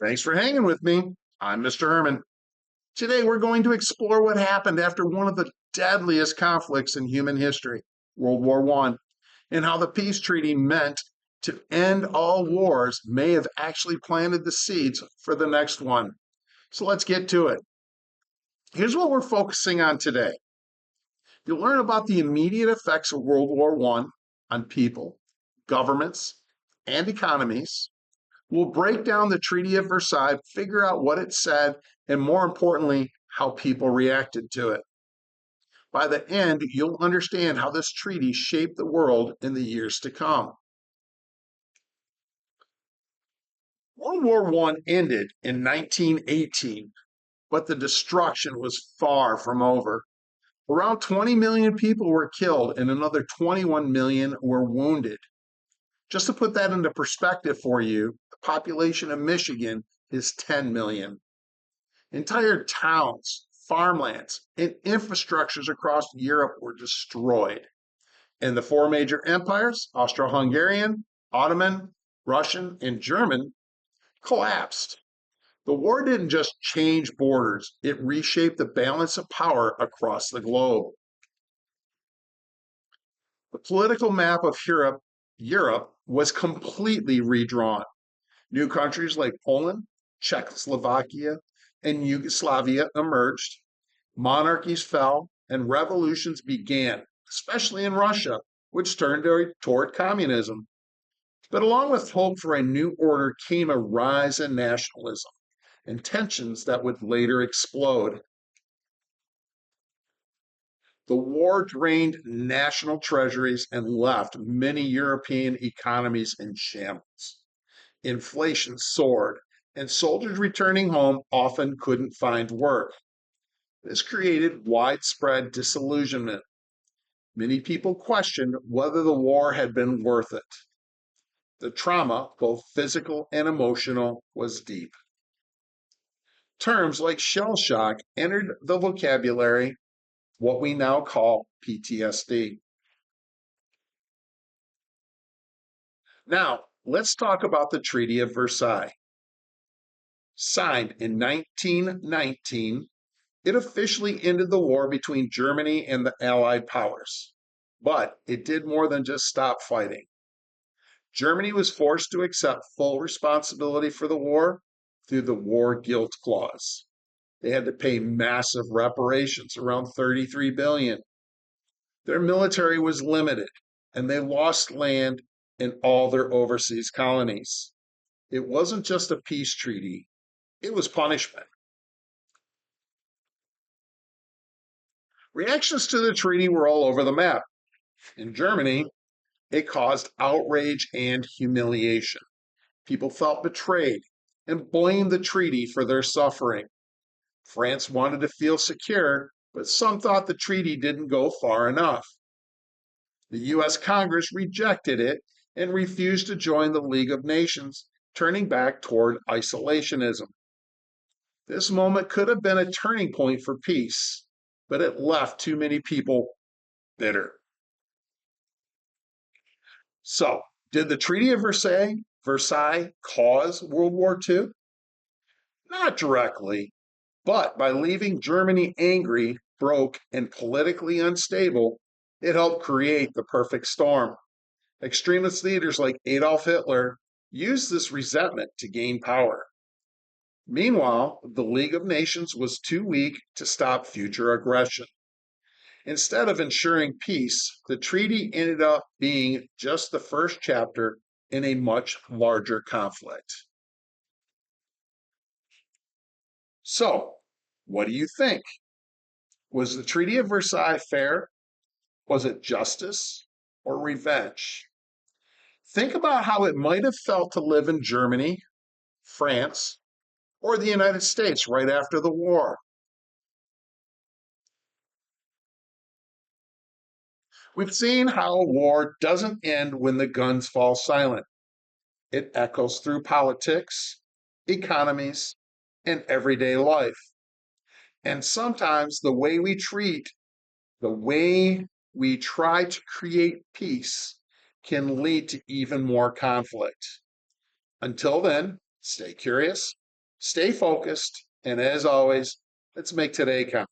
Thanks for hanging with me. I'm Mr. Herman. Today we're going to explore what happened after one of the deadliest conflicts in human history, World War I, and how the peace treaty meant to end all wars may have actually planted the seeds for the next one. So let's get to it. Here's what we're focusing on today. You'll learn about the immediate effects of World War I on people, governments, and economies. We'll break down the Treaty of Versailles, figure out what it said, and more importantly, how people reacted to it. By the end, you'll understand how this treaty shaped the world in the years to come. World War I ended in 1918, but the destruction was far from over. Around 20 million people were killed and another 21 million were wounded. Just to put that into perspective for you, the population of Michigan is 10 million. Entire towns, farmlands, and infrastructures across Europe were destroyed. And the four major empires, Austro-Hungarian, Ottoman, Russian, and German, collapsed. The war didn't just change borders, it reshaped the balance of power across the globe. The political map of Europe was completely redrawn. New countries like Poland, Czechoslovakia, and Yugoslavia emerged. Monarchies fell and revolutions began, especially in Russia, which turned toward communism. But along with hope for a new order came a rise in nationalism and tensions that would later explode. The war drained national treasuries and left many European economies in shambles. Inflation soared, and soldiers returning home often couldn't find work. This created widespread disillusionment. Many people questioned whether the war had been worth it. The trauma, both physical and emotional, was deep. Terms like shell shock entered the vocabulary, what we now call PTSD. Now, let's talk about the Treaty of Versailles. Signed in 1919, it officially ended the war between Germany and the Allied powers. But it did more than just stop fighting. Germany was forced to accept full responsibility for the war through the War Guilt Clause. They had to pay massive reparations, around 33 billion. Their military was limited, and they lost land in all their overseas colonies. It wasn't just a peace treaty, it was punishment. Reactions to the treaty were all over the map. In Germany, it caused outrage and humiliation. People felt betrayed and blamed the treaty for their suffering. France wanted to feel secure, but some thought the treaty didn't go far enough. The U.S. Congress rejected it and refused to join the League of Nations, turning back toward isolationism. This moment could have been a turning point for peace, but it left too many people bitter. So, did the Treaty of Versailles cause World War II? Not directly, but by leaving Germany angry, broke, and politically unstable, it helped create the perfect storm. Extremist leaders like Adolf Hitler used this resentment to gain power. Meanwhile, the League of Nations was too weak to stop future aggression. Instead of ensuring peace, the treaty ended up being just the first chapter in a much larger conflict. So, what do you think? Was the Treaty of Versailles fair? Was it justice or revenge? Think about how it might have felt to live in Germany, France, or the United States right after the war. We've seen how a war doesn't end when the guns fall silent. It echoes through politics, economies, and everyday life. And sometimes the way we try to create peace can lead to even more conflict. Until then, stay curious, Stay focused, and as always, let's make today count.